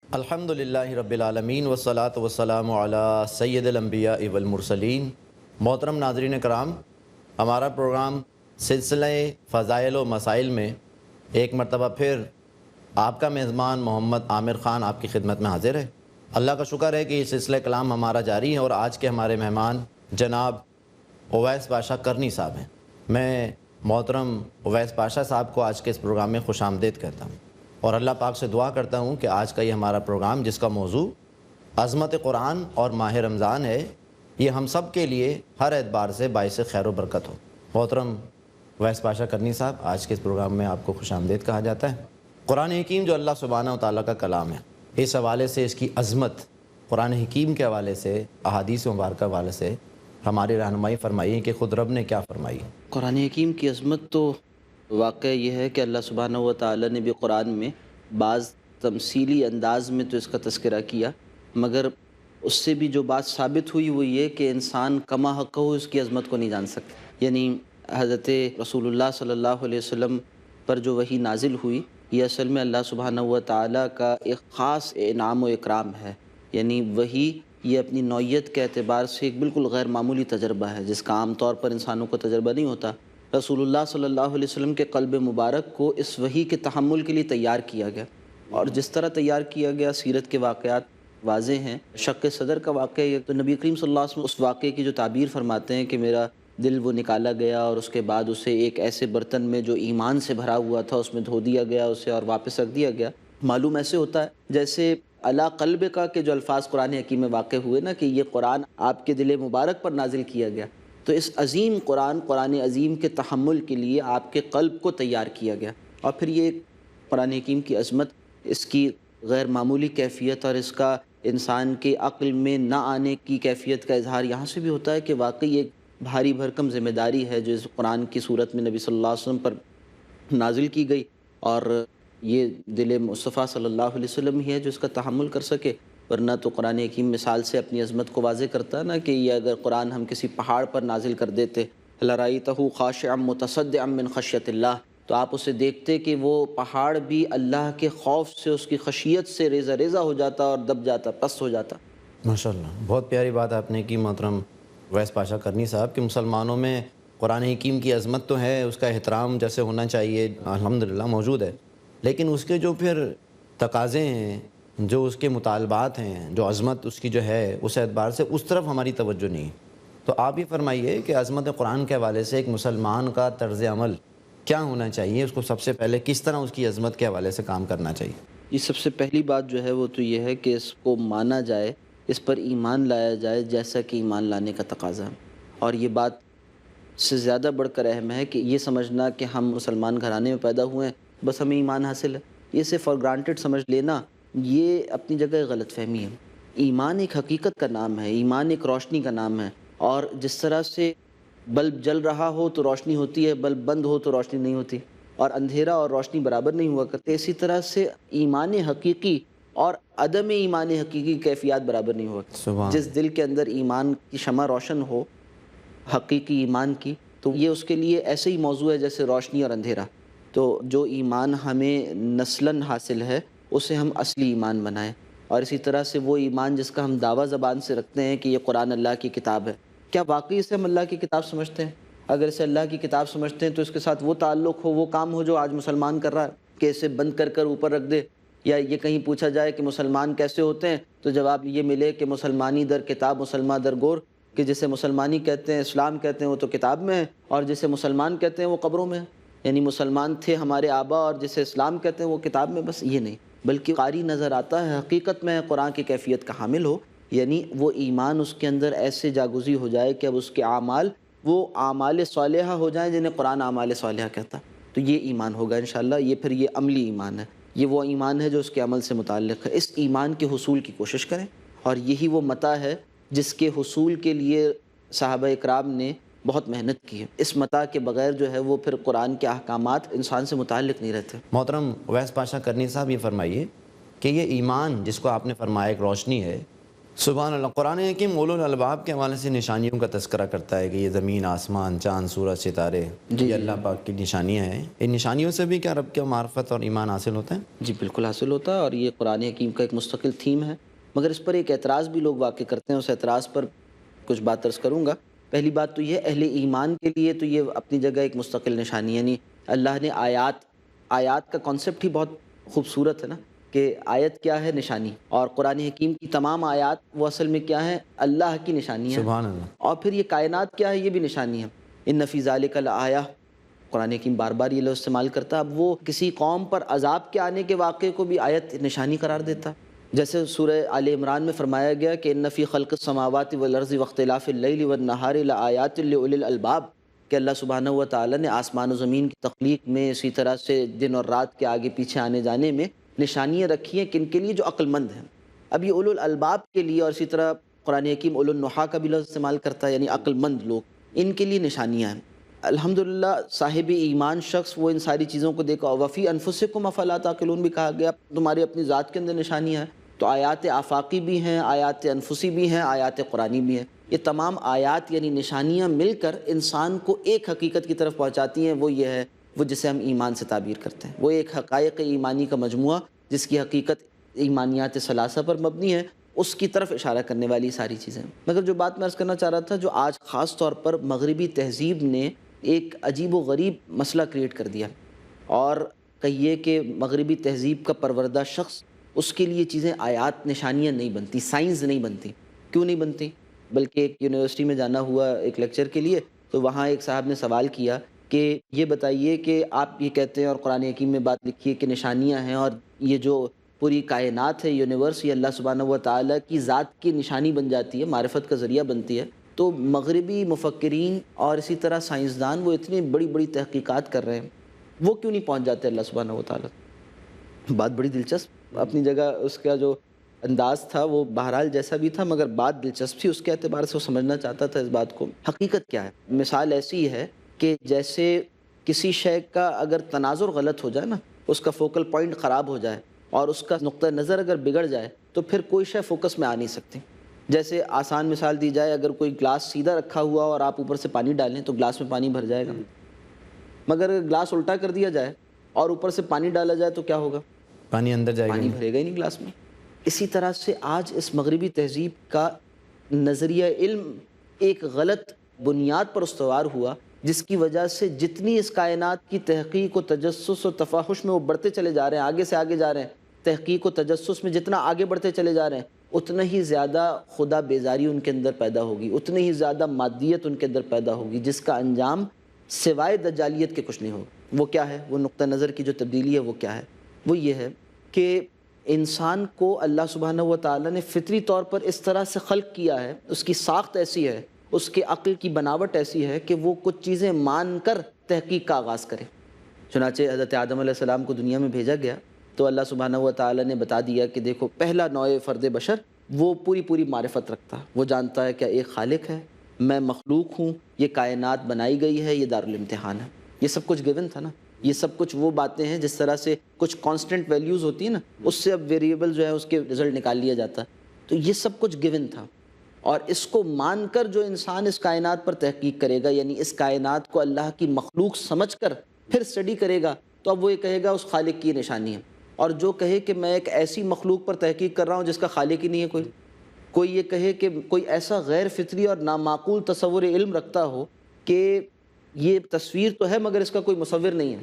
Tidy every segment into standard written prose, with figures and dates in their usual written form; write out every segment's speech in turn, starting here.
الحمدللہ رب العالمین والصلاة والسلام علی سید الانبیاء والمرسلین۔ محترم ناظرین کرام، ہمارا پروگرام سلسلہ فضائل و مسائل میں ایک مرتبہ پھر آپ کا میزبان محمد عامر خان آپ کی خدمت میں حاضر ہے۔ اللہ کا شکر ہے کہ یہ سلسلہ کلام ہمارا جاری ہے اور آج کے ہمارے مہمان جناب اویس پاشا کرنی صاحب ہیں۔ میں محترم اویس پاشا صاحب کو آج کے اس پروگرام میں خوش آمدید کہتا ہوں اور اللہ پاک سے دعا کرتا ہوں کہ آج کا یہ ہمارا پروگرام جس کا موضوع عظمت قرآن اور ماہ رمضان ہے، یہ ہم سب کے لیے ہر اعتبار سے باعث خیر و برکت ہو۔ محترم اویس پاشا کرنی صاحب، آج کے اس پروگرام میں آپ کو خوش آمدید کہا جاتا ہے۔ قرآن حکیم جو اللہ سبحانہ و تعالیٰ کا کلام ہے، اس حوالے سے اس کی عظمت قرآن حکیم کے حوالے سے، احادیث مبارکہ حوالے سے ہماری رہنمائی فرمائیے کہ خود رب نے کیا فرمائی۔ قرآن حکیم کی عظمت تو واقعہ یہ ہے کہ اللہ سبحانہ و تعالیٰ نے بھی قرآن میں بعض تمثیلی انداز میں تو اس کا تذکرہ کیا، مگر اس سے بھی جو بات ثابت ہوئی وہ یہ کہ انسان کما حق ہو اس کی عظمت کو نہیں جان سکتا۔ یعنی حضرت رسول اللہ صلی اللہ علیہ وسلم پر جو وحی نازل ہوئی، یہ اصل میں اللہ سبحانہ و تعالیٰ کا ایک خاص انعام و اکرام ہے۔ یعنی وحی یہ اپنی نوعیت کے اعتبار سے ایک بالکل غیر معمولی تجربہ ہے جس کا عام طور پر انسانوں کو تجربہ نہیں ہوتا۔ رسول اللہ صلی اللہ علیہ وسلم کے قلب مبارک کو اس وحی کے تحمل کے لیے تیار کیا گیا، اور جس طرح تیار کیا گیا سیرت کے واقعات واضح ہیں۔ شق صدر کا واقعہ یہ تو نبی کریم صلی اللہ علیہ وسلم اس واقعے کی جو تعبیر فرماتے ہیں کہ میرا دل وہ نکالا گیا اور اس کے بعد اسے ایک ایسے برتن میں جو ایمان سے بھرا ہوا تھا اس میں دھو دیا گیا اسے اور واپس رکھ دیا گیا۔ معلوم ایسے ہوتا ہے جیسے علا قلب کا کہ جو الفاظ قرآن حکیم میں واقع ہوئے نا کہ یہ قرآن آپ کے دل مبارک پر نازل کیا گیا، تو اس عظیم قرآن عظیم کے تحمل کے لیے آپ کے قلب کو تیار کیا گیا۔ اور پھر یہ قرآن حکیم کی عظمت، اس کی غیر معمولی کیفیت اور اس کا انسان کے عقل میں نہ آنے کی کیفیت کا اظہار یہاں سے بھی ہوتا ہے کہ واقعی ایک بھاری بھرکم ذمہ داری ہے جو اس قرآن کی صورت میں نبی صلی اللہ علیہ وسلم پر نازل کی گئی، اور یہ دل مصطفیٰ صلی اللہ علیہ وسلم ہی ہے جو اس کا تحمل کر سکے، ورنہ تو قرآن حکیم مثال سے اپنی عظمت کو واضح کرتا ہے نا کہ یہ اگر قرآن ہم کسی پہاڑ پر نازل کر دیتے، لَرَأَيْتَهُ خَاشِعًا مُتَصَدِّعًا مِّن خَشْيَةِ اللَّهِ، تو آپ اسے دیکھتے کہ وہ پہاڑ بھی اللہ کے خوف سے، اس کی خشیت سے ریزہ ریزہ ہو جاتا اور دب جاتا، پست ہو جاتا۔ ماشاءاللہ، بہت پیاری بات آپ نے کی محترم اویس پاشا کرنی صاحب کہ مسلمانوں میں قرآن حکیم کی عظمت تو ہے، اس کا احترام جیسے ہونا چاہیے الحمدللہ موجود ہے، لیکن اس کے جو پھر تقاضے ہیں، جو اس کے مطالبات ہیں، جو عظمت اس کی جو ہے اس اعتبار سے اس طرف ہماری توجہ نہیں ہے۔ تو آپ یہ فرمائیے کہ عظمت قرآن کے حوالے سے ایک مسلمان کا طرز عمل کیا ہونا چاہیے، اس کو سب سے پہلے کس طرح اس کی عظمت کے حوالے سے کام کرنا چاہیے؟ یہ سب سے پہلی بات جو ہے وہ تو یہ ہے کہ اس کو مانا جائے، اس پر ایمان لایا جائے جیسا کہ ایمان لانے کا تقاضا ہے۔ اور یہ بات سے زیادہ بڑھ کر اہم ہے کہ یہ سمجھنا کہ ہم مسلمان گھرانے میں پیدا ہوئے ہیں بس ہمیں ایمان حاصل ہے، یہ صرف فار گرانٹڈ سمجھ لینا یہ اپنی جگہ غلط فہمی ہے۔ ایمان ایک حقیقت کا نام ہے، ایمان ایک روشنی کا نام ہے، اور جس طرح سے بلب جل رہا ہو تو روشنی ہوتی ہے، بلب بند ہو تو روشنی نہیں ہوتی، اور اندھیرا اور روشنی برابر نہیں ہوا کرتے، اسی طرح سے ایمان حقیقی اور عدم ایمان حقیقی کیفیات برابر نہیں ہوا کرتی۔ سبحان جس دل کے اندر ایمان کی شمع روشن ہو، حقیقی ایمان کی، تو یہ اس کے لیے ایسے ہی موضوع ہے جیسے روشنی اور اندھیرا۔ تو جو ایمان ہمیں نسلاً حاصل ہے اسے ہم اصلی ایمان بنائیں، اور اسی طرح سے وہ ایمان جس کا ہم دعویٰ زبان سے رکھتے ہیں کہ یہ قرآن اللہ کی کتاب ہے، کیا واقعی اسے ہم اللہ کی کتاب سمجھتے ہیں؟ اگر اسے اللہ کی کتاب سمجھتے ہیں تو اس کے ساتھ وہ تعلق ہو، وہ کام ہو جو آج مسلمان کر رہا ہے کہ اسے بند کر کر اوپر رکھ دے، یا یہ کہیں پوچھا جائے کہ مسلمان کیسے ہوتے ہیں تو جواب یہ ملے کہ مسلمانی در کتاب مسلمان در گور، کہ جسے مسلمانی کہتے ہیں، اسلام کہتے ہیں، وہ تو کتاب میں ہے، اور جسے مسلمان کہتے ہیں وہ قبروں میں ہے۔ یعنی مسلمان تھے ہمارے آبا، اور جسے اسلام کہتے ہیں وہ کتاب میں، بس یہ نہیں، بلکہ قاری نظر آتا ہے حقیقت میں قرآن کی کیفیت کا حامل ہو، یعنی وہ ایمان اس کے اندر ایسے جاگزی ہو جائے کہ اب اس کے اعمال وہ اعمال صالحہ ہو جائیں جنہیں قرآن اعمال صالحہ کہتا ہے، تو یہ ایمان ہوگا انشاءاللہ۔ یہ پھر یہ عملی ایمان ہے، یہ وہ ایمان ہے جو اس کے عمل سے متعلق ہے۔ اس ایمان کے حصول کی کوشش کریں، اور یہی وہ متاع ہے جس کے حصول کے لیے صحابہ اکرام نے بہت محنت کی ہے۔ اس متاع کے بغیر جو ہے وہ پھر قرآن کے احکامات انسان سے متعلق نہیں رہتے۔ محترم اویس پاشا کرنی صاحب یہ فرمائیے کہ یہ ایمان جس کو آپ نے فرمایا ایک روشنی ہے، سبحان اللہ. قرآن حکیم اولو الالباب کے حوالے سے نشانیوں کا تذکرہ کرتا ہے کہ یہ زمین، آسمان، چاند، سورج، ستارے یہ اللہ پاک کی نشانیاں ہیں. ان نشانیوں سے بھی کیا رب کا معرفت اور ایمان حاصل ہوتا ہے؟ جی بالکل حاصل ہوتا ہے، اور یہ قرآن حکیم کا ایک مستقل تھیم ہے. مگر اس پر ایک اعتراض بھی لوگ واقع کرتے ہیں، اس اعتراض پر کچھ بات عرض کروں گا. پہلی بات تو یہ، اہل ایمان کے لیے تو یہ اپنی جگہ ایک مستقل نشانی، یعنی اللہ نے آیات کا کانسیپٹ ہی بہت خوبصورت ہے نا، کہ آیت کیا ہے؟ نشانی. اور قرآن حکیم کی تمام آیات وہ اصل میں کیا ہیں؟ اللہ کی نشانی ہے. سبحان اللہ. اور پھر یہ کائنات کیا ہے؟ یہ بھی نشانی ہے. ان فی ذالک لآیہ، قرآن حکیم بار بار یہ لفظ استعمال کرتا ہے. اب وہ کسی قوم پر عذاب کے آنے کے واقعے کو بھی آیت نشانی قرار دیتا ہے. جیسے سورہ آل عمران میں فرمایا گیا کہ ان فی خلق السماوات والارض واختلاف اللیل والنہار لآیات لأولی الالباب، کہ اللہ سبحانہ و تعالیٰ نے آسمان و زمین کی تخلیق میں، اسی طرح سے دن اور رات کے آگے پیچھے آنے جانے میں نشانیاں رکھی ہیں. کن کے لیے؟ جو عقل مند ہیں. اب یہ اولو الالباب کے لیے، اور اسی طرح قرآن حکیم اولو النہا کا بھی لفظ استعمال کرتا ہے، یعنی عقل مند لوگ، ان کے لیے نشانیاں ہیں. الحمدللہ صاحب ایمان شخص وہ ان ساری چیزوں کو دیکھا. وفی انفسکم افلا تعقلون بھی کہا گیا، تمہاری اپنی ذات کے اندر نشانیاں ہیں. تو آیات آفاقی بھی ہیں، آیات انفسی بھی ہیں، آیات قرآنی بھی ہیں. یہ تمام آیات یعنی نشانیاں مل کر انسان کو ایک حقیقت کی طرف پہنچاتی ہیں. وہ یہ ہے، وہ جسے ہم ایمان سے تعبیر کرتے ہیں. وہ ایک حقائق ایمانی کا مجموعہ جس کی حقیقت ایمانیات ثلاثہ پر مبنی ہے، اس کی طرف اشارہ کرنے والی ساری چیزیں. مگر جو بات میں عرض کرنا چاہ رہا تھا، جو آج خاص طور پر مغربی تہذیب نے ایک عجیب و غریب مسئلہ کریٹ کر دیا، اور کہیے کہ مغربی تہذیب کا پروردہ شخص، اس کے لیے چیزیں آیات نشانیاں نہیں بنتی، سائنس نہیں بنتی. کیوں نہیں بنتی؟ بلکہ ایک یونیورسٹی میں جانا ہوا ایک لیکچر کے لیے، تو وہاں ایک صاحب نے سوال کیا کہ یہ بتائیے کہ آپ یہ کہتے ہیں اور قرآن حکیم میں بات لکھی ہے کہ نشانیاں ہیں، اور یہ جو پوری کائنات ہے، یونیورس، یہ اللہ سبحانہ و تعالیٰ کی ذات کی نشانی بن جاتی ہے، معرفت کا ذریعہ بنتی ہے. تو مغربی مفکرین اور اسی طرح سائنسدان وہ اتنی بڑی بڑی تحقیقات کر رہے ہیں، وہ کیوں نہیں پہنچ جاتے اللہ سبحانہ و تعالیٰ؟ بات بڑی دلچسپ اپنی جگہ. اس کا جو انداز تھا وہ بہرحال جیسا بھی تھا، مگر بات دلچسپ تھی. اس کے اعتبار سے وہ سمجھنا چاہتا تھا اس بات کو. حقیقت کیا ہے؟ مثال ایسی ہے کہ جیسے کسی شے کا اگر تناظر غلط ہو جائے نا، اس کا فوکل پوائنٹ خراب ہو جائے اور اس کا نقطہ نظر اگر بگڑ جائے، تو پھر کوئی شے فوکس میں آ نہیں سکتی. جیسے آسان مثال دی جائے، اگر کوئی گلاس سیدھا رکھا ہوا اور آپ اوپر سے پانی ڈالیں تو گلاس میں پانی بھر جائے گا. مگر اگر گلاس الٹا کر دیا جائے اور اوپر سے پانی ڈالا جائے تو کیا ہوگا؟ پانی اندر جائے گا، پانی بھرے گا ہی نہیں گلاس میں. اسی طرح سے آج اس مغربی تہذیب کا نظریہ علم ایک غلط بنیاد پر استوار ہوا، جس کی وجہ سے جتنی اس کائنات کی تحقیق و تجسس و تفاحش میں وہ بڑھتے چلے جا رہے ہیں، آگے سے آگے جا رہے ہیں، تحقیق و تجسس میں جتنا آگے بڑھتے چلے جا رہے ہیں، اتنا ہی زیادہ خدا بیزاری ان کے اندر پیدا ہوگی، اتنی ہی زیادہ مادیت ان کے اندر پیدا ہوگی، جس کا انجام سوائے دجالیت کے کچھ نہیں ہوگا. وہ کیا ہے؟ وہ نقطہ نظر کی جو تبدیلی ہے وہ کیا ہے؟ وہ یہ ہے کہ انسان کو اللہ سبحانہ و تعالیٰ نے فطری طور پر اس طرح سے خلق کیا ہے، اس کی ساخت ایسی ہے، اس کے عقل کی بناوٹ ایسی ہے کہ وہ کچھ چیزیں مان کر تحقیق کا آغاز کرے. چنانچہ حضرت آدم علیہ السلام کو دنیا میں بھیجا گیا تو اللہ سبحانہ و تعالیٰ نے بتا دیا کہ دیکھو، پہلا نوع فرد بشر وہ پوری معرفت رکھتا ہے، وہ جانتا ہے کہ ایک خالق ہے، میں مخلوق ہوں، یہ کائنات بنائی گئی ہے، یہ دارالامتحان ہے. یہ سب کچھ گیون تھا نا. یہ سب کچھ وہ باتیں ہیں جس طرح سے کچھ کانسٹنٹ ویلیوز ہوتی ہیں نا، اس سے اب ویریبل جو ہے اس کے رزلٹ نکال لیا جاتا ہے. تو یہ سب کچھ گیون تھا، اور اس کو مان کر جو انسان اس کائنات پر تحقیق کرے گا، یعنی اس کائنات کو اللہ کی مخلوق سمجھ کر پھر اسٹڈی کرے گا، تو اب وہ یہ کہے گا اس خالق کی نشانی ہے. اور جو کہے کہ میں ایک ایسی مخلوق پر تحقیق کر رہا ہوں جس کا خالق ہی نہیں ہے کوئی یہ کہے کہ کوئی ایسا غیر فطری اور نامعقول تصور علم رکھتا ہو کہ یہ تصویر تو ہے مگر اس کا کوئی مصور نہیں ہے،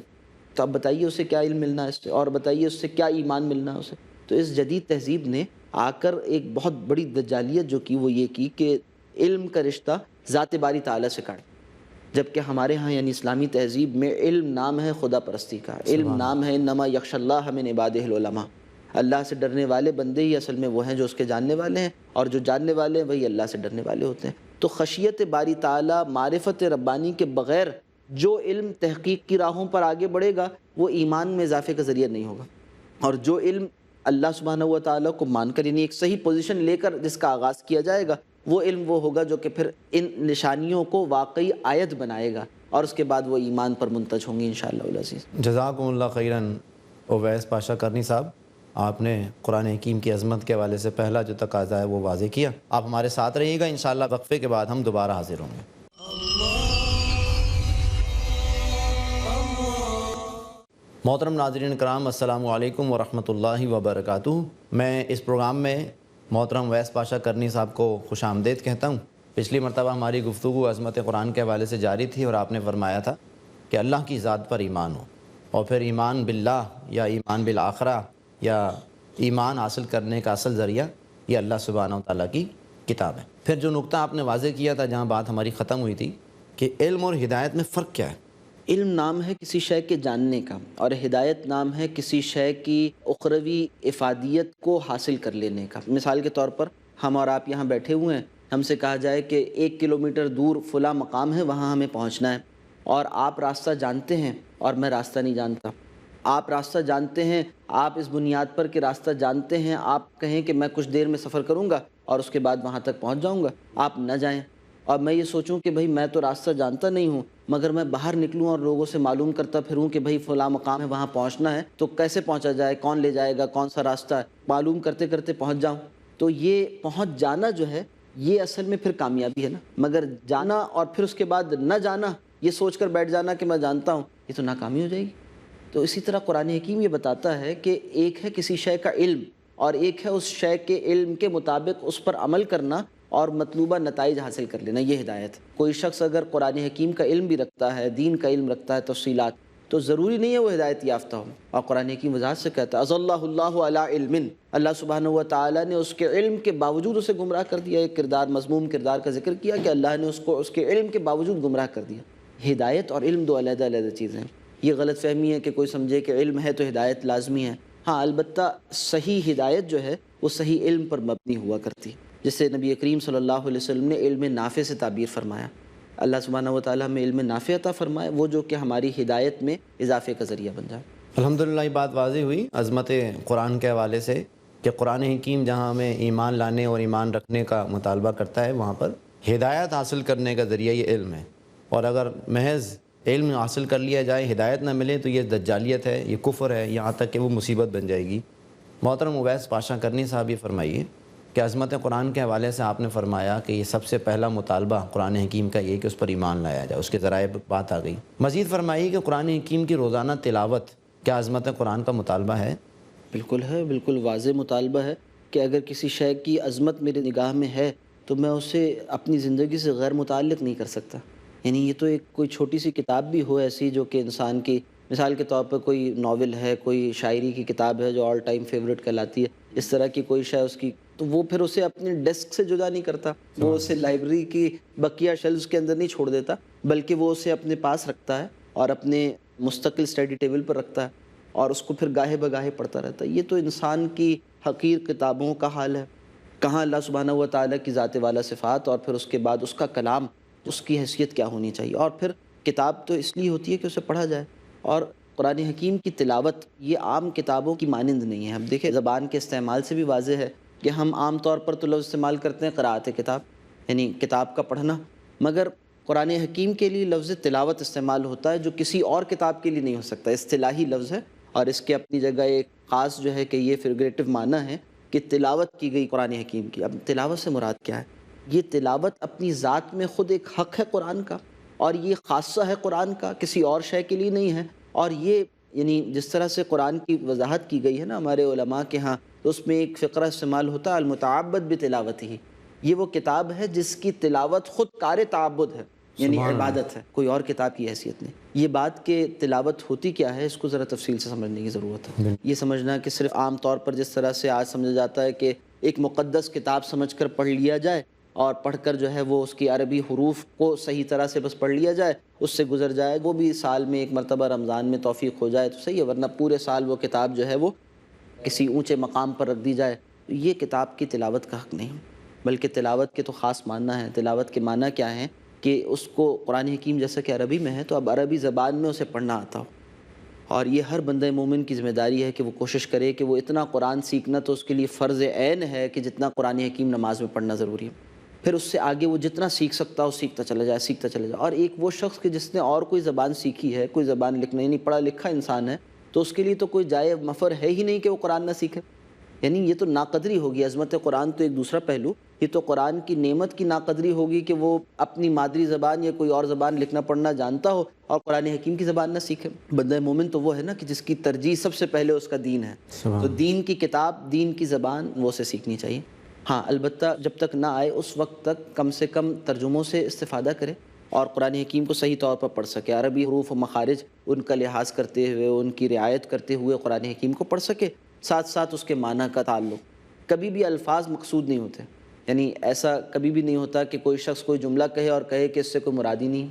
تو اب بتائیے اسے کیا علم ملنا ہے اس سے، اور بتائیے اس سے کیا ایمان ملنا ہے اسے. تو اس جدید تہذیب نے آ کر ایک بہت بڑی دجالیت جو کی وہ یہ کی کہ علم کا رشتہ ذات باری تعالیٰ سے کاٹ، جبکہ ہمارے ہاں یعنی اسلامی تہذیب میں علم نام ہے خدا پرستی کا، علم نام ہے انما یخشی اللہ من عبادہ العلماء. اللہ سے ڈرنے والے بندے ہی اصل میں وہ ہیں جو اس کے جاننے والے ہیں، اور جو جاننے والے ہیں وہی اللہ سے ڈرنے والے ہوتے ہیں. تو خشیت باری تعالیٰ، معرفت ربانی کے بغیر جو علم تحقیق کی راہوں پر آگے بڑھے گا وہ ایمان میں اضافے کا ذریعہ نہیں ہوگا. اور جو علم اللہ سبحانہ و تعالیٰ کو مان کر، یعنی ایک صحیح پوزیشن لے کر جس کا آغاز کیا جائے گا، وہ علم وہ ہوگا جو کہ پھر ان نشانیوں کو واقعی آیت بنائے گا، اور اس کے بعد وہ ایمان پر منتج ہوں گی انشاءاللہ العزیز. جزاکم اللہ خیراً اویس پاشا کرنی صاحب. آپ نے قرآن حکیم کی عظمت کے حوالے سے پہلا جو تقاضا ہے وہ واضح کیا۔ آپ ہمارے ساتھ رہیے گا، انشاءاللہ وقفے کے بعد ہم دوبارہ حاضر ہوں گے۔ محترم ناظرین کرام، السلام علیکم ورحمۃ اللہ وبرکاتہ۔ میں اس پروگرام میں محترم اویس پاشا کرنی صاحب کو خوش آمدید کہتا ہوں۔ پچھلی مرتبہ ہماری گفتگو عظمت قرآن کے حوالے سے جاری تھی اور آپ نے فرمایا تھا کہ اللہ کی ذات پر ایمان ہو، اور پھر ایمان باللہ یا ایمان بالآخرہ یا ایمان حاصل کرنے کا اصل ذریعہ یہ اللہ سبحانہ و تعالیٰ کی کتاب ہے۔ پھر جو نقطہ آپ نے واضح کیا تھا جہاں بات ہماری ختم ہوئی تھی کہ علم اور ہدایت میں فرق کیا ہے؟ علم نام ہے کسی شے کے جاننے کا، اور ہدایت نام ہے کسی شے کی اخروی افادیت کو حاصل کر لینے کا۔ مثال کے طور پر ہم اور آپ یہاں بیٹھے ہوئے ہیں، ہم سے کہا جائے کہ 1 کلومیٹر دور فلاں مقام ہے، وہاں ہمیں پہنچنا ہے، اور آپ راستہ جانتے ہیں اور میں راستہ نہیں جانتا۔ آپ راستہ جانتے ہیں، آپ اس بنیاد پر کہ راستہ جانتے ہیں آپ کہیں کہ میں کچھ دیر میں سفر کروں گا اور اس کے بعد وہاں تک پہنچ جاؤں گا، آپ نہ جائیں، اور میں یہ سوچوں کہ بھئی میں تو راستہ جانتا نہیں ہوں، مگر میں باہر نکلوں اور لوگوں سے معلوم کرتا پھروں کہ بھئی فلاں مقام ہے وہاں پہنچنا ہے، تو کیسے پہنچا جائے، کون لے جائے گا، کون سا راستہ ہے، معلوم کرتے کرتے پہنچ جاؤں، تو یہ پہنچ جانا جو ہے یہ اصل میں پھر کامیابی ہے نا۔ مگر جانا اور پھر اس کے بعد نہ جانا، یہ سوچ کر بیٹھ جانا کہ میں جانتا ہوں، یہ تو ناکامی ہو جائے گی۔ تو اسی طرح قرآن حکیم یہ بتاتا ہے کہ ایک ہے کسی شے کا علم، اور ایک ہے اس شے کے علم کے مطابق اس پر عمل کرنا اور مطلوبہ نتائج حاصل کر لینا، یہ ہدایت ہے۔ کوئی شخص اگر قرآن حکیم کا علم بھی رکھتا ہے، دین کا علم رکھتا ہے، تفصیلات، تو ضروری نہیں ہے وہ ہدایت یافتہ ہو، اور قرآن حکیم وضاحت سے کہتا ہے اَضَلَّهُ اللَّهُ عَلَىٰ عِلْمٍ، اللہ سبحانہ و تعالیٰ نے اس کے علم کے باوجود اسے گمراہ کر دیا۔ ایک کردار، مذموم کردار کا ذکر کیا کہ اللہ نے اس کو اس کے علم کے باوجود گمراہ کر دیا۔ ہدایت اور علم دو علیحدہ علیحدہ چیزیں ہیں۔ یہ غلط فہمی ہے کہ کوئی سمجھے کہ علم ہے تو ہدایت لازمی ہے۔ ہاں، البتہ صحیح ہدایت جو ہے وہ صحیح علم پر مبنی ہوا کرتی، جس سے نبی کریم صلی اللہ علیہ وسلم نے علم نافع سے تعبیر فرمایا۔ اللہ سبحانہ و تعالیٰ ہمیں علم نافع عطا فرمائے، وہ جو کہ ہماری ہدایت میں اضافے کا ذریعہ بن جائے۔ الحمدللہ یہ بات واضح ہوئی عظمت قرآن کے حوالے سے کہ قرآن حکیم جہاں ہمیں ایمان لانے اور ایمان رکھنے کا مطالبہ کرتا ہے، وہاں پر ہدایت حاصل کرنے کا ذریعہ یہ علم ہے، اور اگر محض علم حاصل کر لیا جائے، ہدایت نہ ملے، تو یہ دجالیت ہے، یہ کفر ہے، یہاں تک کہ وہ مصیبت بن جائے گی۔ محترم اویس پاشا کرنی صاحب یہ فرمائیے کہ عظمت قرآن کے حوالے سے آپ نے فرمایا کہ یہ سب سے پہلا مطالبہ قرآن حکیم کا یہ کہ اس پر ایمان لایا جائے، اس کے ذرائع بات آ گئی۔ مزید فرمائیے کہ قرآن حکیم کی روزانہ تلاوت کیا عظمت قرآن کا مطالبہ ہے؟ بالکل ہے، بالکل واضح مطالبہ ہے کہ اگر کسی شے کی عظمت میری نگاہ میں ہے تو میں اسے اپنی زندگی سے غیر متعلق نہیں کر سکتا۔ یعنی یہ تو ایک کوئی چھوٹی سی کتاب بھی ہو ایسی جو کہ انسان کی، مثال کے طور پر کوئی ناول ہے، کوئی شاعری کی کتاب ہے جو آل ٹائم فیوریٹ کہلاتی ہے، اس طرح کی کوئی شے اس کی، تو وہ پھر اسے اپنے ڈیسک سے جدا نہیں کرتا، وہ اسے لائبریری کی بقیہ شیلفز کے اندر نہیں چھوڑ دیتا، بلکہ وہ اسے اپنے پاس رکھتا ہے اور اپنے مستقل اسٹڈی ٹیبل پر رکھتا ہے، اور اس کو پھر گاہے بگاہے پڑھتا رہتا ہے۔ یہ تو انسان کی حقیر کتابوں کا حال ہے۔ کہاں اللہ سبحانہ و تعالیٰ کی ذات والا صفات، اور پھر اس کے بعد اس کا کلام، اس کی حیثیت کیا ہونی چاہیے۔ اور پھر کتاب تو اس لیے ہوتی ہے کہ اسے پڑھا جائے، اور قرآن حکیم کی تلاوت یہ عام کتابوں کی مانند نہیں ہے۔ اب دیکھیں، زبان کے استعمال سے بھی واضح ہے کہ ہم عام طور پر تو لفظ استعمال کرتے ہیں قراءت کتاب، یعنی کتاب کا پڑھنا، مگر قرآن حکیم کے لیے لفظ تلاوت استعمال ہوتا ہے جو کسی اور کتاب کے لیے نہیں ہو سکتا۔ اصطلاحی لفظ ہے، اور اس کے اپنی جگہ ایک خاص جو ہے کہ یہ فگریٹو معنی ہے کہ تلاوت کی گئی قرآن حکیم کی۔ اب تلاوت سے مراد کیا ہے؟ یہ تلاوت اپنی ذات میں خود ایک حق ہے قرآن کا، اور یہ خاصہ ہے قرآن کا، کسی اور شے کے لیے نہیں ہے۔ اور یہ یعنی جس طرح سے قرآن کی وضاحت کی گئی ہے نا ہمارے علماء کے ہاں، تو اس میں ایک فقرہ استعمال ہوتا ہے المتعبد بتلاوتہ، یہ وہ کتاب ہے جس کی تلاوت خود کار تعبد ہے، یعنی عبادت ہے، کوئی اور کتاب کی حیثیت نہیں۔ یہ بات کہ تلاوت ہوتی کیا ہے، اس کو ذرا تفصیل سے سمجھنے کی ضرورت ہے۔ یہ سمجھنا کہ صرف عام طور پر جس طرح سے آج سمجھا جاتا ہے کہ ایک مقدس کتاب سمجھ کر پڑھ لیا جائے، اور پڑھ کر جو ہے وہ اس کی عربی حروف کو صحیح طرح سے بس پڑھ لیا جائے، اس سے گزر جائے، وہ بھی سال میں ایک مرتبہ رمضان میں توفیق ہو جائے تو صحیح ہے، ورنہ پورے سال وہ کتاب جو ہے وہ کسی اونچے مقام پر رکھ دی جائے، یہ کتاب کی تلاوت کا حق نہیں۔ بلکہ تلاوت کے تو خاص معنی ہیں۔ تلاوت کے معنی کیا ہیں کہ اس کو قرآن حکیم جیسا کہ عربی میں ہے تو اب عربی زبان میں اسے پڑھنا آتا ہو، اور یہ ہر بندہ مومن کی ذمہ داری ہے کہ وہ کوشش کرے کہ وہ اتنا قرآن سیکھنا تو اس کے لیے فرض عین ہے کہ جتنا قرآن حکیم نماز میں پڑھنا ضروری ہے، پھر اس سے آگے وہ جتنا سیکھ سکتا ہو سیکھتا چلا جائے، سیکھتا چلا جائے۔ اور ایک وہ شخص کہ جس نے اور کوئی زبان سیکھی ہے، کوئی زبان لکھنا، یعنی پڑھا لکھا انسان ہے، تو اس کے لیے تو کوئی جائے مفر ہے ہی نہیں کہ وہ قرآن نہ سیکھے. یعنی یہ تو ناقدری ہوگی. عظمت قرآن تو ایک دوسرا پہلو، یہ تو قرآن کی نعمت کی ناقدری ہوگی کہ وہ اپنی مادری زبان یا کوئی اور زبان لکھنا پڑھنا جانتا ہو اور قرآن حکیم کی زبان نہ سیکھے. بندہ مومن تو وہ ہے نا کہ جس کی ترجیح سب سے پہلے اس کا دین ہے. تو دین کی کتاب، دین کی زبان وہ اسے سیکھنی چاہیے. ہاں البتہ جب تک نہ آئے اس وقت تک کم سے کم ترجموں سے استفادہ کرے اور قرآن حکیم کو صحیح طور پر پڑھ سکے. عربی حروف و مخارج ان کا لحاظ کرتے ہوئے، ان کی رعایت کرتے ہوئے قرآن حکیم کو پڑھ سکے. ساتھ ساتھ اس کے معنی کا تعلق. کبھی بھی الفاظ مقصود نہیں ہوتے. یعنی ایسا کبھی بھی نہیں ہوتا کہ کوئی شخص کوئی جملہ کہے اور کہے کہ اس سے کوئی مراد ہی نہیں،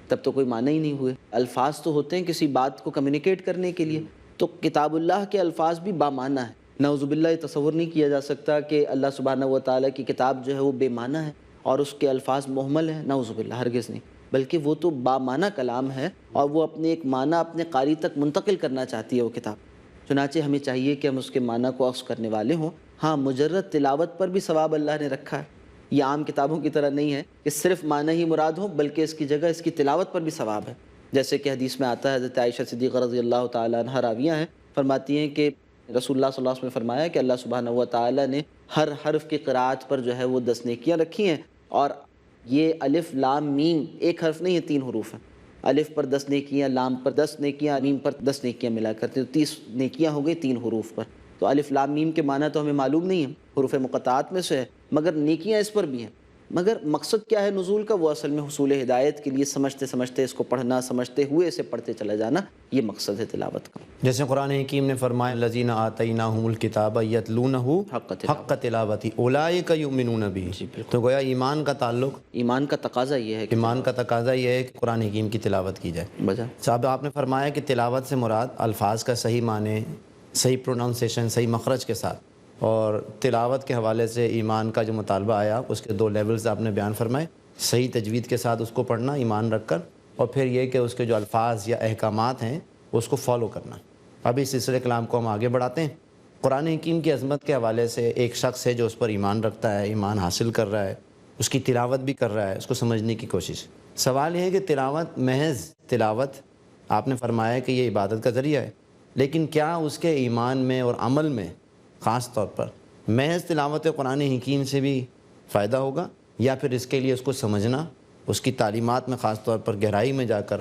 تب تو کوئی معنی ہی نہیں ہوئے. الفاظ تو ہوتے ہیں کسی بات کو کمیونیکیٹ کرنے کے لیے. تو کتاب اللہ کے الفاظ بھی بامعنی ہیں. نعوذ باللہ یہ تصور نہیں کیا جا سکتا کہ اللہ سبحانہ و تعالیٰ کی کتاب جو ہے وہ بے معنی ہے اور اس کے الفاظ مہمل ہیں. نعوذ باللہ، ہرگز نہیں. بلکہ وہ تو بامعنی کلام ہے اور وہ اپنے ایک معنی اپنے قاری تک منتقل کرنا چاہتی ہے وہ کتاب. چنانچہ ہمیں چاہیے کہ ہم اس کے معنی کو اخذ کرنے والے ہوں. ہاں مجرد تلاوت پر بھی ثواب اللہ نے رکھا ہے. یہ عام کتابوں کی طرح نہیں ہے کہ صرف معنی ہی مراد ہو، بلکہ اس کی جگہ اس کی تلاوت پر بھی ثواب ہے. جیسے کہ حدیث میں آتا ہے، حضرت عائشہ صدیقہ رضی اللہ تعالیٰ عنہا راویہ ہیں، فرماتی ہیں کہ رسول اللہ صلی اللہ علیہ وسلم نے فرمایا کہ اللہ سبحانہ و تعالیٰ نے ہر حرف کی قراءت پر جو ہے وہ 10 نیکیاں رکھی ہیں. اور یہ الف لام میم ایک حرف نہیں ہے، 3 حروف ہیں. الف پر 10 نیکیاں، لام پر 10 نیکیاں، میم پر 10 نیکیاں ملا کرتے تو 30 نیکیاں ہو گئی 3 حروف پر. تو الف لام میم کے معنی تو ہمیں معلوم نہیں ہے، حروف مقطعات میں سے ہے، مگر نیکیاں اس پر بھی ہیں. مگر مقصد کیا ہے نزول کا؟ وہ اصل میں حصول ہدایت کے لیے سمجھتے سمجھتے اس کو پڑھنا، سمجھتے ہوئے اسے پڑھتے چلا جانا، یہ مقصد ہے تلاوت کا. جیسے قرآن حکیم نے فرمایا الذین آتیناہم الکتاب یتلونہ حق تلاوتہ اولئک یؤمنون بہ. تو گویا ایمان کا تعلق، ایمان کا تقاضا یہ ہے کہ ایمان کا تقاضا یہ ہے کہ قرآن حکیم کی تلاوت کی جائے. بجا صاحب آپ نے فرمایا کہ تلاوت سے مراد الفاظ کا صحیح معنی، صحیح پروننسیشن، صحیح مخرج کے ساتھ. اور تلاوت کے حوالے سے ایمان کا جو مطالبہ آیا اس کے 2 لیولز آپ نے بیان فرمائے. صحیح تجوید کے ساتھ اس کو پڑھنا ایمان رکھ کر، اور پھر یہ کہ اس کے جو الفاظ یا احکامات ہیں اس کو فالو کرنا. اب اس سلسلے کلام کو ہم آگے بڑھاتے ہیں. قرآن حکیم کی عظمت کے حوالے سے ایک شخص ہے جو اس پر ایمان رکھتا ہے، ایمان حاصل کر رہا ہے، اس کی تلاوت بھی کر رہا ہے، اس کو سمجھنے کی کوشش. سوال یہ ہے کہ تلاوت، محض تلاوت، آپ نے فرمایا کہ یہ عبادت کا ذریعہ ہے، لیکن کیا اس کے ایمان میں اور عمل میں خاص طور پر محض تلاوت قرآن حکیم سے بھی فائدہ ہوگا، یا پھر اس کے لیے اس کو سمجھنا، اس کی تعلیمات میں خاص طور پر گہرائی میں جا کر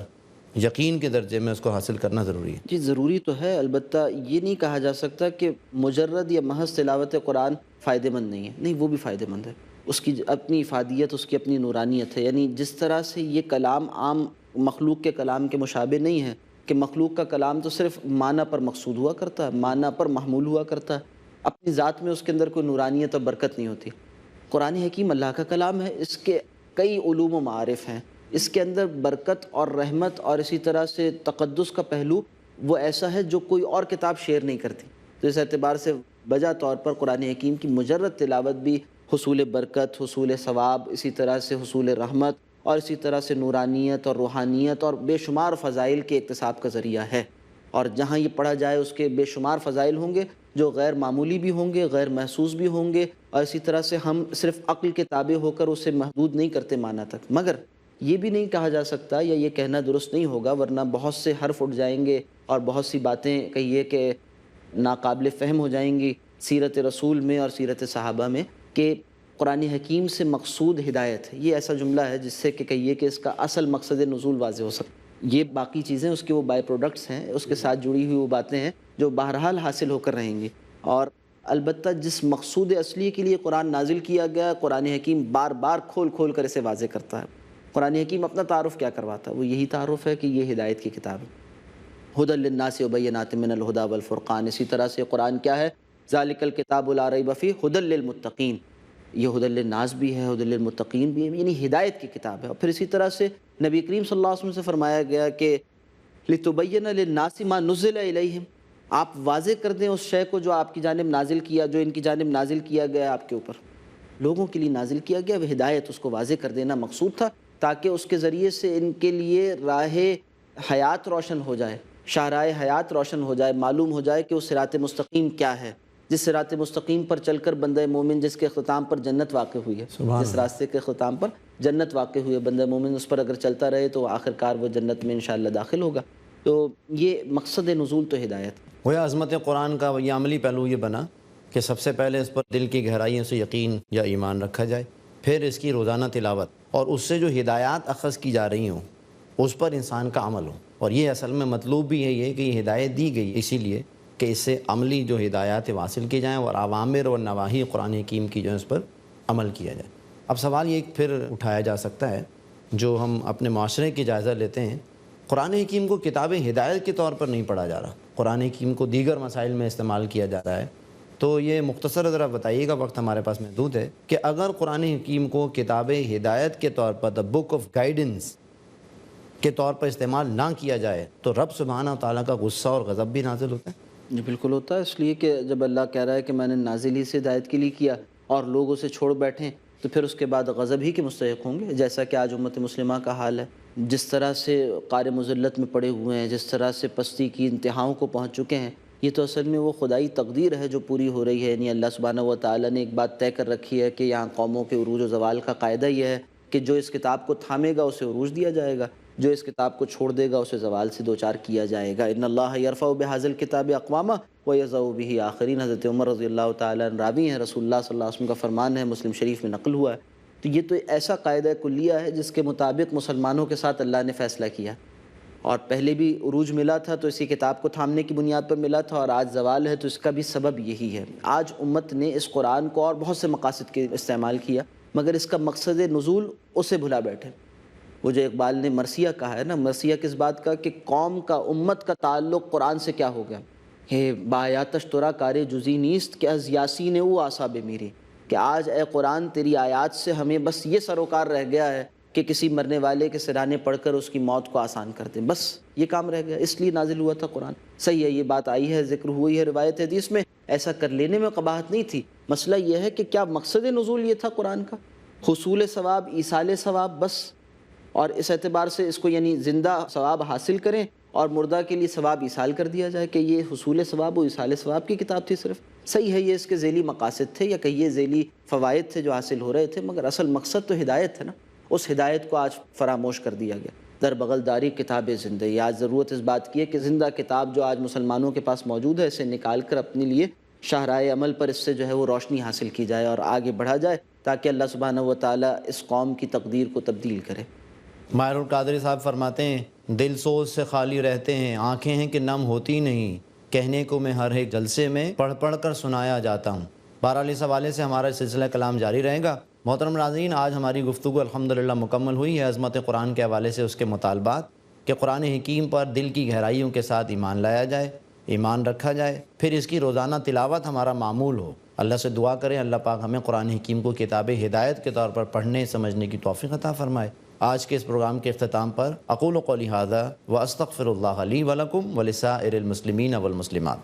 یقین کے درجے میں اس کو حاصل کرنا ضروری ہے؟ جی ضروری تو ہے. البتہ یہ نہیں کہا جا سکتا کہ مجرد یا محض تلاوت قرآن فائدہ مند نہیں ہے. نہیں، وہ بھی فائدہ مند ہے. اس کی اپنی افادیت، اس کی اپنی نورانیت ہے. یعنی جس طرح سے یہ کلام عام مخلوق کے کلام کے مشابہ نہیں ہے کہ مخلوق کا کلام تو صرف معنی پر مقصود ہوا کرتا ہے، معنی پر محمول ہوا کرتا ہے، اپنی ذات میں اس کے اندر کوئی نورانیت اور برکت نہیں ہوتی. قرآن حکیم اللہ کا کلام ہے، اس کے کئی علوم و معارف ہیں، اس کے اندر برکت اور رحمت اور اسی طرح سے تقدس کا پہلو وہ ایسا ہے جو کوئی اور کتاب شیئر نہیں کرتی. تو اس اعتبار سے بجا طور پر قرآن حکیم کی مجرد تلاوت بھی حصول برکت، حصول ثواب، اسی طرح سے حصول رحمت اور اسی طرح سے نورانیت اور روحانیت اور بے شمار فضائل کے اکتساب کا ذریعہ ہے. اور جہاں یہ پڑھا جائے اس کے بے شمار فضائل ہوں گے جو غیر معمولی بھی ہوں گے، غیر محسوس بھی ہوں گے، اور اسی طرح سے ہم صرف عقل کے تابع ہو کر اسے محدود نہیں کرتے معنی تک. مگر یہ بھی نہیں کہا جا سکتا یا یہ کہنا درست نہیں ہوگا، ورنہ بہت سے حرف اٹھ جائیں گے اور بہت سی باتیں کہیے کہ ناقابل فہم ہو جائیں گی سیرت رسول میں اور سیرت صحابہ میں، کہ قرآن حکیم سے مقصود ہدایت ہے. یہ ایسا جملہ ہے جس سے کہ کہیے کہ اس کا اصل مقصد نزول واضح ہو سکتا. یہ باقی چیزیں اس کے وہ بائی پروڈکٹس ہیں، اس کے ساتھ جڑی ہوئی وہ باتیں ہیں جو بہرحال حاصل ہو کر رہیں گی. اور البتہ جس مقصود اصلی کے لیے قرآن نازل کیا گیا، قرآن حکیم بار بار کھول کھول کر اسے واضح کرتا ہے. قرآن حکیم اپنا تعارف کیا کرواتا ہے؟ وہ یہی تعارف ہے کہ یہ ہدایت کی کتاب ہے. ھدی للناس وبینات من الھدی والفرقان. اسی طرح سے قرآن کیا ہے؟ ذالک الکتاب لا ریب فیہ ھدی للمتقین. یہ ھدی للناس بھی ہے، ھدی للمتقین بھی ہے، یعنی ہدایت کی کتاب ہے. اور پھر اسی طرح سے نبی کریم صلی اللہ علیہ وسلم سے فرمایا گیا کہ لتبین للناس ما نزل الیہم. آپ واضح کر دیں اس شے کو جو آپ کی جانب نازل کیا، جو ان کی جانب نازل کیا گیا آپ کے اوپر، لوگوں کے لیے نازل کیا گیا. وہ ہدایت، اس کو واضح کر دینا مقصود تھا تاکہ اس کے ذریعے سے ان کے لیے راہ حیات روشن ہو جائے، شاہراہ حیات روشن ہو جائے، معلوم ہو جائے کہ وہ صراط مستقیم کیا ہے، جس صراط مستقیم پر چل کر بندہ مومن جس کے اختتام پر جنت واقع ہوئی ہے، جس راستے کے اختتام پر جنت واقع ہوئی ہے، بندہ مومن اس پر اگر چلتا رہے تو آخر کار وہ جنت میں انشاءاللہ داخل ہوگا. تو یہ مقصد نزول تو ہدایت ہے۔ گویا عظمت قرآن کا یہ عملی پہلو یہ بنا کہ سب سے پہلے اس پر دل کی گہرائیوں سے یقین یا ایمان رکھا جائے، پھر اس کی روزانہ تلاوت اور اس سے جو ہدایات اخذ کی جا رہی ہوں اس پر انسان کا عمل ہو۔ اور یہ اصل میں مطلوب بھی ہے یہ کہ یہ ہدایت دی گئی اسی لیے کہ اس سے عملی جو ہدایات حاصل کی جائیں اور اوامر اور نواہی قرآن حکیم کی جو ہے اس پر عمل کیا جائے۔ اب سوال یہ پھر اٹھایا جا سکتا ہے جو ہم اپنے معاشرے کی جائزہ لیتے ہیں، قرآن حکیم کو کتاب ہدایت کے طور پر نہیں پڑھا جا رہا، قرآن حکیم کو دیگر مسائل میں استعمال کیا جا رہا ہے، تو یہ مختصر ذرا بتائیے گا، وقت ہمارے پاس محدود ہے، کہ اگر قرآن حکیم کو کتاب ہدایت کے طور پر دا بک آف گائیڈنس کے طور پر استعمال نہ کیا جائے تو رب سبحانہ و تعالیٰ کا غصہ اور غضب بھی نازل ہوتا ہے؟ جی بالکل ہوتا ہے، اس لیے کہ جب اللہ کہہ رہا ہے کہ میں نے نازل ہی سے ہدایت کے لیے کیا اور لوگ اسے چھوڑ بیٹھیں تو پھر اس کے بعد غضب ہی کے مستحق ہوں گے، جیسا کہ آج امت مسلمہ کا حال ہے۔ جس طرح سے قعر مذلت میں پڑے ہوئے ہیں، جس طرح سے پستی کی انتہاؤں کو پہنچ چکے ہیں، یہ تو اصل میں وہ خدائی تقدیر ہے جو پوری ہو رہی ہے۔ یعنی اللہ سبحانہ و تعالیٰ نے ایک بات طے کر رکھی ہے کہ یہاں قوموں کے عروج و زوال کا قاعدہ یہ ہے کہ جو اس کتاب کو تھامے گا اسے عروج دیا جائے گا، جو اس کتاب کو چھوڑ دے گا اسے زوال سے دوچار کیا جائے گا۔ ان اللہ یرفع بہذا الکتاب اقواما ویضع بہ آخرین۔ حضرت عمر رضی اللہ تعالیٰ عنہ راوی ہیں، رسول اللہ صلی اللہ علیہ وسلم کا فرمان ہے، مسلم شریف میں نقل ہوا ہے۔ تو یہ تو ایسا قاعدہ کلیہ ہے جس کے مطابق مسلمانوں کے ساتھ اللہ نے فیصلہ کیا، اور پہلے بھی عروج ملا تھا تو اسی کتاب کو تھامنے کی بنیاد پر ملا تھا، اور آج زوال ہے تو اس کا بھی سبب یہی ہے۔ آج امت نے اس قرآن کو اور بہت سے مقاصد کے استعمال کیا، مگر اس کا مقصد نزول اسے بھلا بیٹھے۔ وہ جو اقبال نے مرثیہ کہا ہے نا، مرثیہ کس بات کا کہ قوم کا امت کا تعلق قرآن سے کیا ہو گیا ہے، بایاتش ترا کار جزی نیست کہ از یاسین او آصاب میری، کہ آج اے قرآن تیری آیات سے ہمیں بس یہ سروکار رہ گیا ہے کہ کسی مرنے والے کے سرانے پڑھ کر اس کی موت کو آسان کر دیں، بس یہ کام رہ گیا، اس لیے نازل ہوا تھا قرآن۔ صحیح ہے، یہ بات آئی ہے، ذکر ہوئی ہے روایت حدیث میں، ایسا کر لینے میں قباحت نہیں تھی۔ مسئلہ یہ ہے کہ کیا مقصد نزول یہ تھا قرآن کا، حصول ثواب، ایصال ثواب، بس، اور اس اعتبار سے اس کو یعنی زندہ ثواب حاصل کریں اور مردہ کے لیے ثواب ایصال کر دیا جائے کہ یہ حصول ثواب و ایصال ثواب کی کتاب تھی صرف؟ صحیح ہے، یہ اس کے ذیلی مقاصد تھے یا کہیے ذیلی فوائد تھے جو حاصل ہو رہے تھے، مگر اصل مقصد تو ہدایت ہے نا، اس ہدایت کو آج فراموش کر دیا گیا۔ در بغل داری کتاب زندہ، یہ آج ضرورت اس بات کی ہے کہ زندہ کتاب جو آج مسلمانوں کے پاس موجود ہے اسے نکال کر اپنے لیے شاہراہ عمل پر اس سے جو ہے وہ روشنی حاصل کی جائے اور آگے بڑھا جائے، تاکہ اللہ سبحانہ و تعالیٰ اس قوم کی تقدیر کو تبدیل کرے۔ ماہر القادری صاحب فرماتے ہیں، دل سوز سے خالی رہتے ہیں، آنکھیں ہیں کہ نم ہوتی نہیں، کہنے کو میں ہر ایک جلسے میں پڑھ پڑھ کر سنایا جاتا ہوں۔ بہرحال اس حوالے سے ہمارا سلسلہ کلام جاری رہے گا۔ محترم ناظرین، آج ہماری گفتگو الحمدللہ مکمل ہوئی ہے عظمت قرآن کے حوالے سے اس کے مطالبات کہ قرآن حکیم پر دل کی گہرائیوں کے ساتھ ایمان لایا جائے، ایمان رکھا جائے، پھر اس کی روزانہ تلاوت ہمارا معمول ہو۔ اللہ سے دعا کریں اللہ پاک ہمیں قرآن حکیم کو کتاب ہدایت کے طور پر پڑھنے سمجھنے کی توفیق عطا فرمائے۔ آج کے اس پروگرام کے اختتام پر اقول قولی ھذا واستغفر اللہ لی ولکم ولسائر المسلمین والمسلمات۔